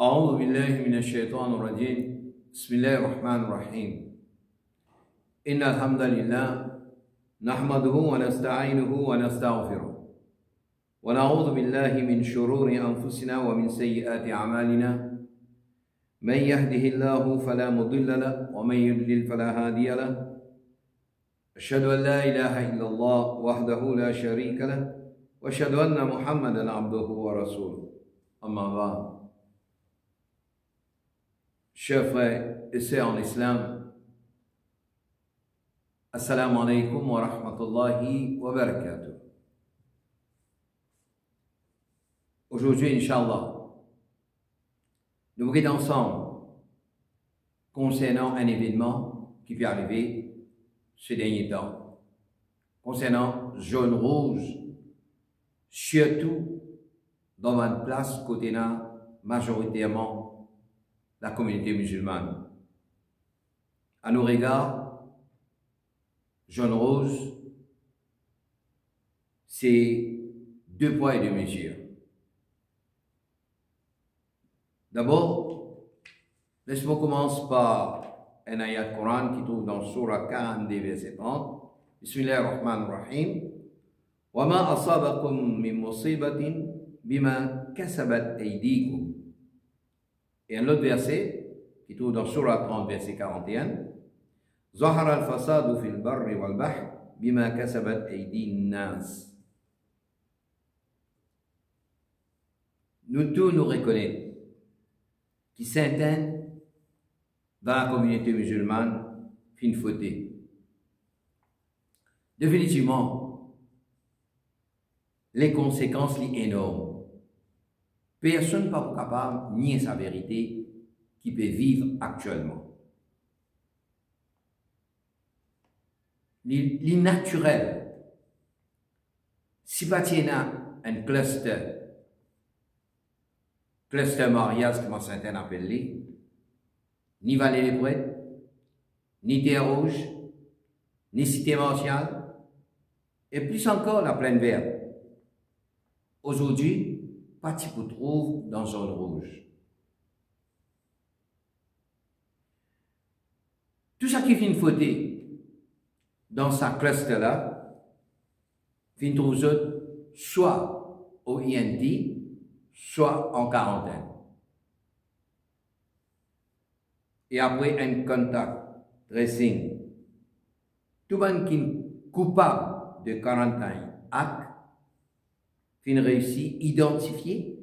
أعوذ بالله من الشيطان الرجيم بسم الله الرحمن الرحيم إن الحمد لله نحمده ونستعينه ونستغفره ونعوذ بالله من شرور أنفسنا ومن سيئات أعمالنا من يهده الله فلا مضل له ومن يضلل فلا هادي له أشهد أن لا إله إلا الله وحده لا شريك له وأشهد أن محمدا عبده ورسوله أما بعد. Chers frères et sœurs en islam, Assalamu alaikum wa rahmatullahi wa barakatuh. Aujourd'hui, Inch'Allah, nous voulons ensemble concernant un événement qui peut arriver ces derniers temps, concernant jaune-rouge, surtout dans une place côté majoritairement la communauté musulmane. À nos regards, jaune-rose, c'est deux poids et deux mesures. D'abord, laisse-moi commencer par un ayat Coran qui trouve dans Surah 42, verset 30. Bismillahir Rahmanir Rahim. Wa ma asabakum min musibatin bima kasabat aydikum. Et un autre verset qui trouve dans Surah 30, verset 41. Zahara al-fasadu fil barri wal bahr bima kasabat aydin nas. Nous tous nous reconnaissons qui s'intègrent dans la communauté musulmane fin fauté. Définitivement, les conséquences sont énormes. Personne n'est pas capable de nier sa vérité qui peut vivre actuellement. L'innaturel, si pas il y a un cluster mariage, comme certains appellent, ni vallée des poètes, ni terre rouge, ni cité martiale, et plus encore la plaine verte. Aujourd'hui, pas tu peux trouver dans zone rouge. Tout ça qui vient fauter dans sa cluster là, vient trouver soit au INT, soit en quarantaine. Et après un contact tracing, tout le monde qui est coupable de quarantaine acte, fin réussi identifier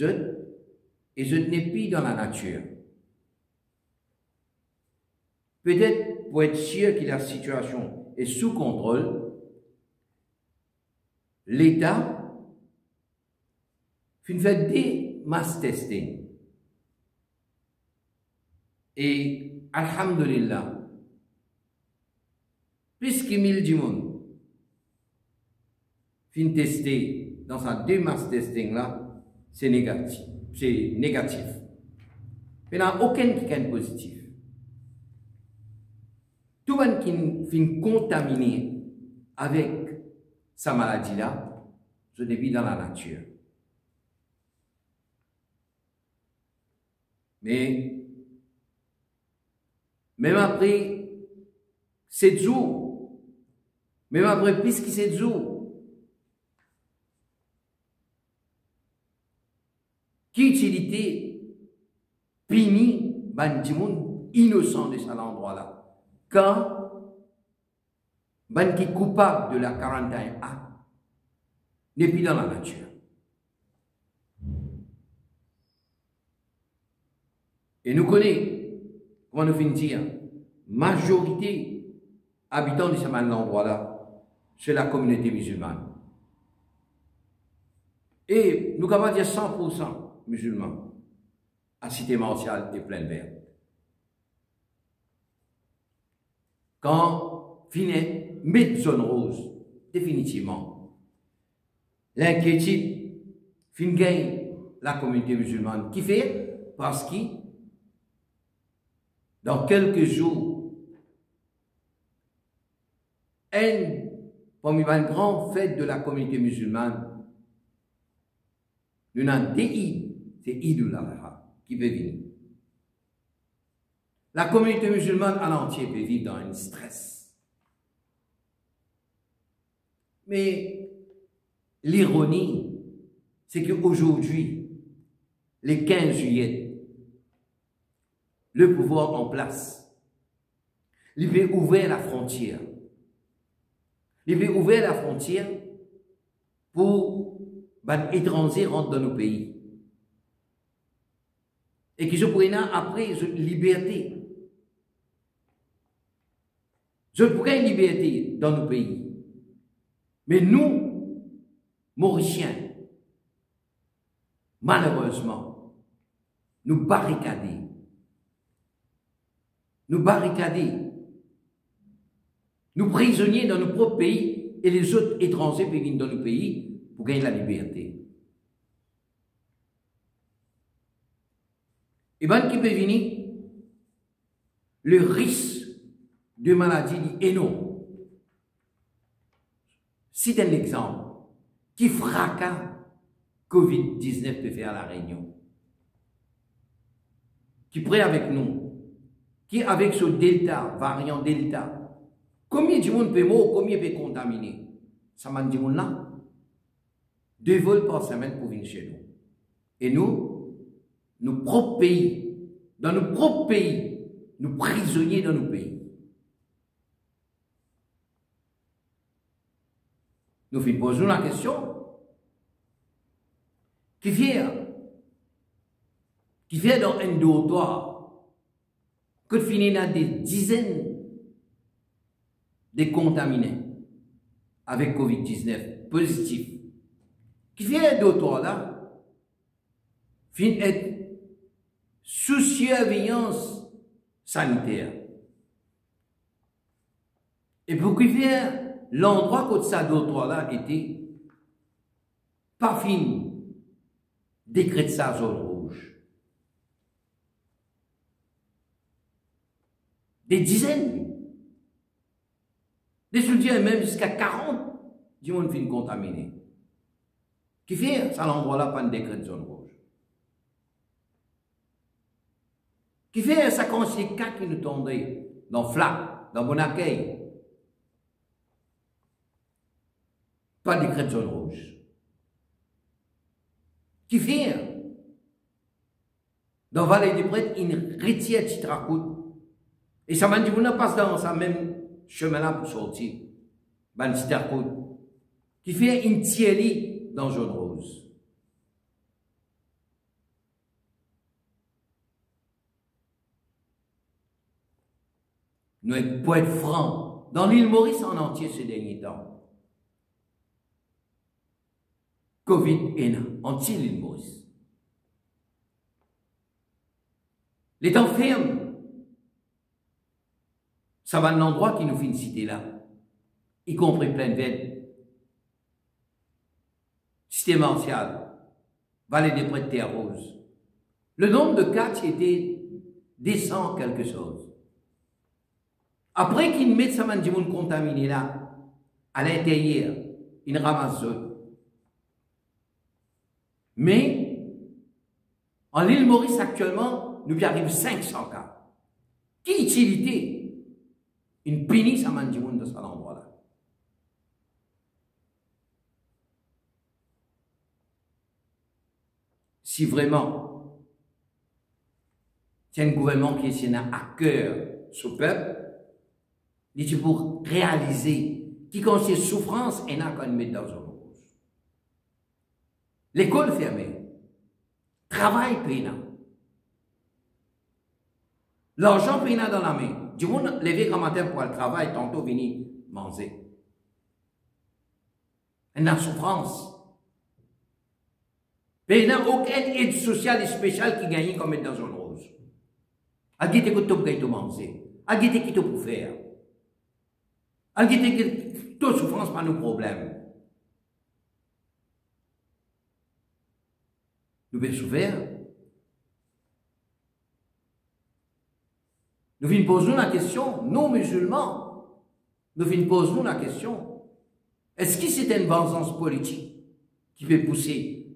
et je n'ai plus dans la nature. Peut-être pour être sûr que la situation est sous contrôle, l'État fait des mass testing. Et alhamdulillah, puisque 1000 du monde fin testé dans sa deux mass testing là, c'est négatif. C'est négatif. Il n'y a aucun qui est positif. Tout le monde qui est contaminé avec sa maladie là, je l'ai vu dans la nature. Mais même après 7 jours, même après plus que 7 jours, qui utilité puni ban monde innocent de cet endroit-là quand ban qui est coupable de la quarantaine A n'est plus dans la nature. Et nous connaissons, comment nous finissons dire, majorité habitants de cet endroit-là, c'est la communauté musulmane. Et nous pouvons dire 100% musulmans à cité martiale et plaine verte. Quand finit met zone rose, définitivement, l'inquiétude fin gagne la communauté musulmane qui fait parce que dans quelques jours, parmi les grandes fêtes de la communauté musulmane, nous avons des Eid, c'est Eid al-Adha. qui peut venir. La communauté musulmane en entier peut vivre dans un stress. Mais l'ironie, c'est qu'aujourd'hui, le 15 juillet, le pouvoir en place, il veut ouvrir la frontière. Il veut ouvrir la frontière pour que les étrangers rentrent dans nos pays. Et que je prenne après une liberté. Je pourrais une liberté dans nos pays. Mais nous, Mauriciens, malheureusement, nous barricader. Nous prisonniers dans nos propres pays et les autres étrangers peuvent venir dans nos pays pour gagner la liberté. Et bien, qui peut venir, le risque de maladie est énorme. C'est un exemple qui fracas COVID-19 peut faire à la Réunion. Qui est prêt avec nous, qui avec ce delta, variant delta, combien de monde peut mourir, combien peut contaminer? Ça m'a dit là, 2 vols par semaine pour venir chez nous. Et nous, nos propres pays, dans nos propres pays, nous prisonniers dans nos pays. Nous posons la question, qui vient dans un dortoir, que finit dans des dizaines de contaminés avec COVID-19 positifs, qui vient dans un dortoir là, finit être sous surveillance sanitaire. Et pour qu'il vient l'endroit où ça dortoir-là était pas fini, décret de sa zone rouge. Des dizaines, des soutiens même jusqu'à 40 du monde fin contaminé. Qui fait ça l'endroit-là pas un décret de zone rouge. Qui fait ça quand c'est cas qui nous tombaient dans Flac, dans Bonacay. Pas de décret de zone rouge. Qui fait dans Vallée des Prêtres, une retière Titracoute. Et ça m'a dit, on passe dans ce même chemin-là pour sortir. Ben, Titracoute. Qui fait une tiélie dans zone rose. Nous, pour être francs, dans l'île Maurice en entier ces derniers temps, Covid est là, entier l'île Maurice. Les temps fermes, ça va de l'endroit qui nous fait une cité là, y compris plein de veines. Cité martiale, Vallée des Prêtres, Terre Rose. Le nombre de cas était descend quelque chose. Après qu'ils mettent ça man monde contaminé là, à l'intérieur, ils ramassent eux. Mais, en l'île Maurice actuellement, nous y arrivons 500 cas. Quelle utilité? Une péniche à Mandimoun de cet endroit-là. Si vraiment, c'est un gouvernement qui est à cœur ce peuple, il dit pour réaliser qui consiste souffrance et n'a qu'à le mettre dans un rose. L'école fermée, travail payant, l'argent payant dans la main. Du monde lever comme matin pour le travail, tantôt venir manger. Et la souffrance. Il n'y a aucune aide sociale et spéciale qui gagne comme être dans une rose. À qui t'es que tu manger, à qui t'es qui pour faire, à qui t'es que toute souffrance pas nos problèmes. Nous sommes souffert. Nous venons poser la question, nous musulmans, nous venons poser la question, est-ce que c'est une vengeance politique qui peut pousser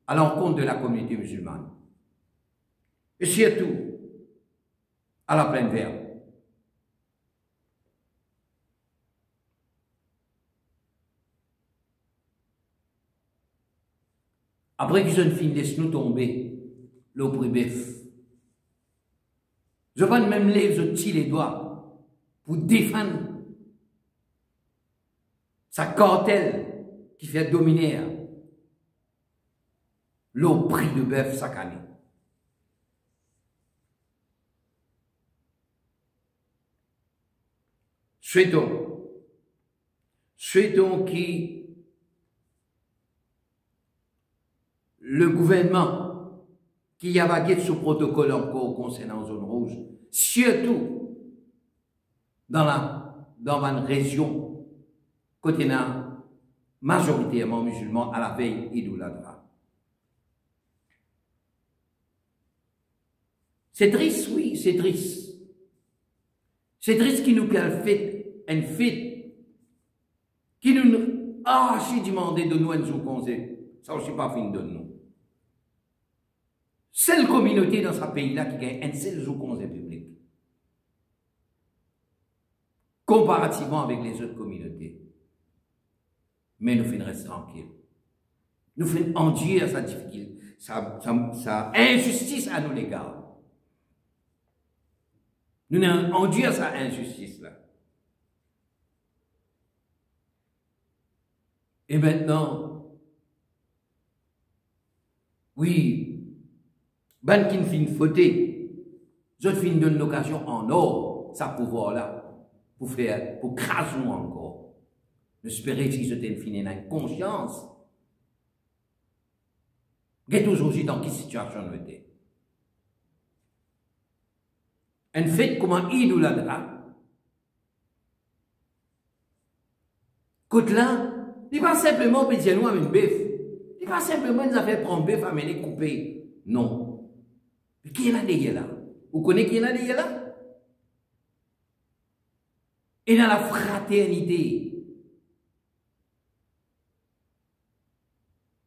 à l'encontre de la communauté musulmane? et surtout à la plaine verte. Après qu'ils ont fini, laisse-nous tomber, l'eau bœuf. Je vais même lever les doigts pour défendre sa cartel qui fait dominer l'eau prix de bœuf chaque année. Souhaitons que le gouvernement qui a vagué ce protocole encore concernant la zone rouge, surtout dans une région côté majoritairement musulman à la veille Eid al-Adha. C'est triste, oui, c'est triste. C'est triste qu'il nous fait une fête qui nous j'ai demandé de nous un conseil. Ça aussi pas fini de nous. Seule communauté dans ce pays-là qui gagne un seul conseil public. Comparativement avec les autres communautés. Mais nous faisons rester tranquille. Nous faisons enduire sa difficulté, sa injustice à nous l'égard. Nous endurons sa injustice-là. Et maintenant, oui, ban qui fin fauté, je fin donne l'occasion en or, ça pouvoir-là, pour craser encore. J'espérais que si je t'ai fini dans une conscience, qu'est aujourd'hui dans quelle situation nous était. En fait, comment Eid al-Adha, côté là, il va simplement pédir nous avec une bœuf. Il va simplement nous faire prendre bœuf, amener, couper. Non. Mais qui est là derrière là? Vous connaissez qui est là derrière là? Et dans la fraternité.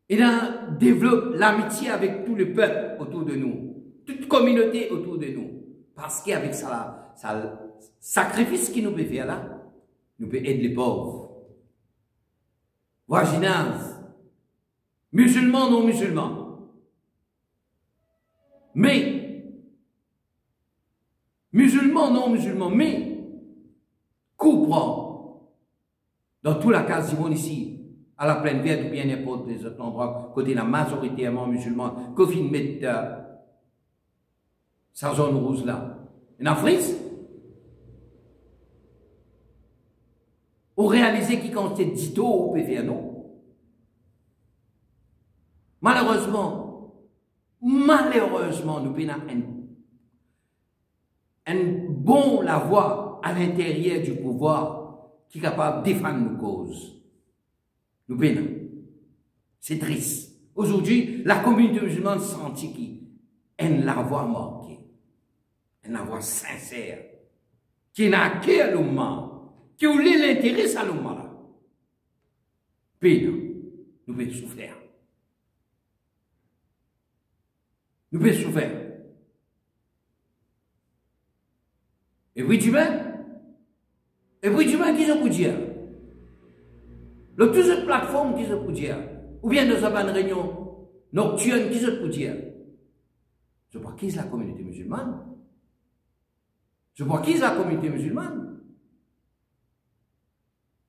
Et dans développe l'amitié avec tout le peuple autour de nous. Toute communauté autour de nous. Parce qu'avec ça, sacrifice qu'il nous peut faire là, nous peut aider les pauvres. Voisinage, musulmans, non musulmans. Mais, musulmans, non musulmans, mais, couvrant, dans toute la case du monde ici, à la plaine verte ou bien n'importe les autres endroits, côté la majoritairement musulman, qu'on finit mettre sa zone rouge là. En Afrique, on réalisait qu'il comptait 10 taux au PVA, non? Malheureusement, nous avons un bon la voix à l'intérieur du pouvoir qui est capable de défendre nos causes. Nous pénons. C'est triste. Aujourd'hui, la communauté musulmane sentit qu'elle la voix manquée. Elle la voix sincère. Qui n'a qu'à l'homme. Qui voulait l'intérêt à l'homme là. Pénons. Nous pouvons souffrir. Nous pouvons souffrir. Et puis du même. Et puis du même, qui se peut dire? Le toutes les plateformes qui se peut dire. Ou bien dans une réunion nocturne qui se peut dire. Je crois qui est la communauté musulmane? Je crois qui est la communauté musulmane?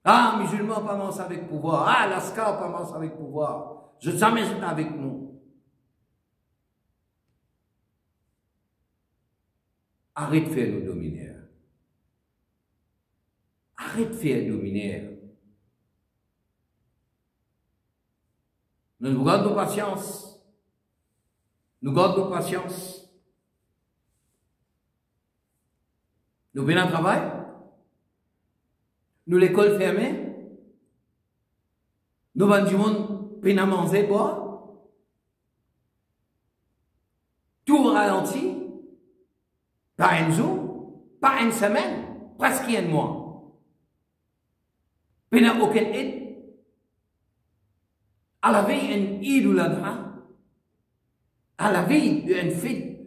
Ah, musulman, pas mens avec pouvoir. Ah, l'ascar, pas mens avec pouvoir. Je jamais c'est avec nous. Arrête de faire nous dominer. Arrête de faire dominer. Nous gardons patience. Nous gardons patience. Nous venons au travail. Nous l'école fermée. Nous venons du monde peine à manger, boire. Tout ralenti. Pas un jour, pas une semaine, presque un mois. Peine à aucun aide. À la veille, un Eid al-Adha. À la veille d'une fête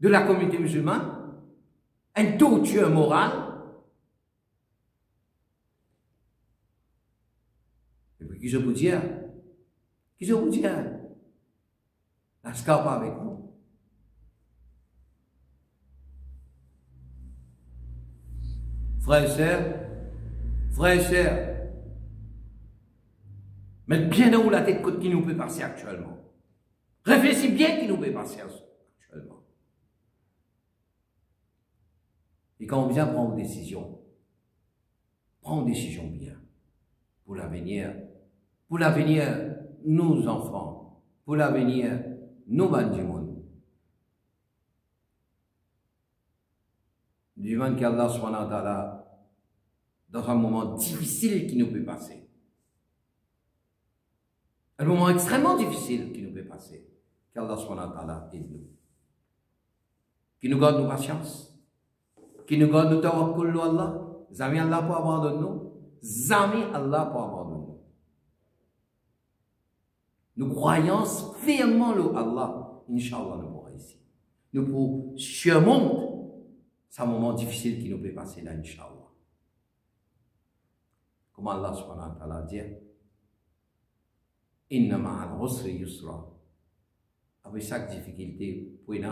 de la communauté musulmane, une torture morale. Et puis, qui je vous dire? Qui je vous dire? La scarpe avec nous. Frères et sœurs, mais bien dans la tête qui nous peut passer actuellement. Réfléchis bien qui nous peut passer actuellement. Et quand on vient prendre une décision, prends une décision bien pour l'avenir, nos enfants, pour l'avenir, nos bandes du monde. Du monde qu'Allah subhanahu wa ta'ala, dans un moment difficile qui nous peut passer. Un moment extrêmement difficile qui nous peut passer. Qu'Allah subhanahu wa ta'ala aide-nous. Qui nous garde nos patience. Qui nous garde nos tawakkul Allah. Zami Allah pour abandonner nous. Zami Allah pour abandonner nous. Nous croyons fermement le Allah. Inch'Allah nous pourrons ici. Nous pourrons surmonter ce moment difficile qui nous peut passer là, Inch'Allah. Comme Allah subhanahu wa ta'ala dit, Inna ma'al usri yusra. Avec chaque difficulté, pour une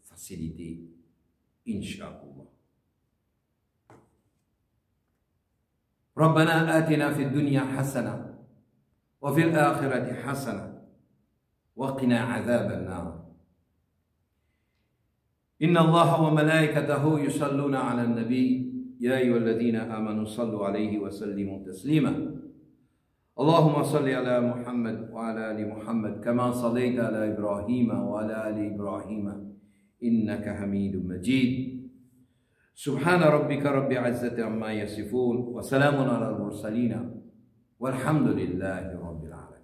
facilité, Inch'Allah. ربنا آتنا في الدنيا حسنة وفي الآخرة حسنة وقنا عذاب النار إن الله وملائكته يصلون على النبي يا أيها الذين آمنوا صلوا عليه وسلموا تسليما اللهم صل على محمد وعلى آل محمد كما صليت على إبراهيم وعلى آل إبراهيم إنك حميد مجيد سبحان ربك رب العزة عما يصفون وسلام على المرسلين والحمد لله رب العالمين.